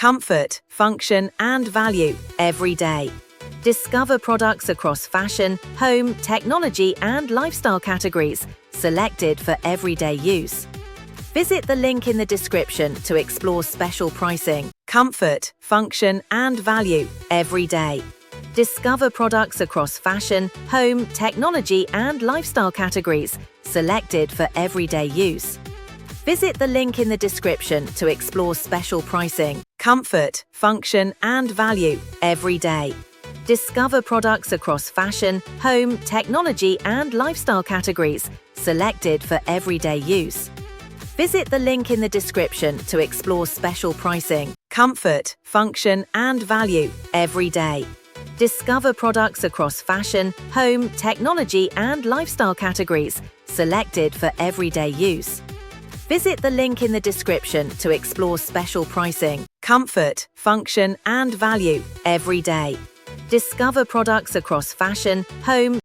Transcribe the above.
comfort, function, and value every day. Discover products across fashion, home, technology, and lifestyle categories, selected for everyday use. Visit the link in the description to explore special pricing, comfort, function, and value every day. Discover products across fashion, home, technology, and lifestyle categories, selected for everyday use. Visit the link in the description to explore special pricing, comfort, function, and value every day. Discover products across fashion, home, technology, and lifestyle categories, selected for everyday use. Visit the link in the description to explore special pricing, comfort, function, and value every day. Discover products across fashion, home, technology, and lifestyle categories, selected for everyday use. Visit the link in the description to explore special pricing, comfort, function, and value every day. Discover products across fashion, home,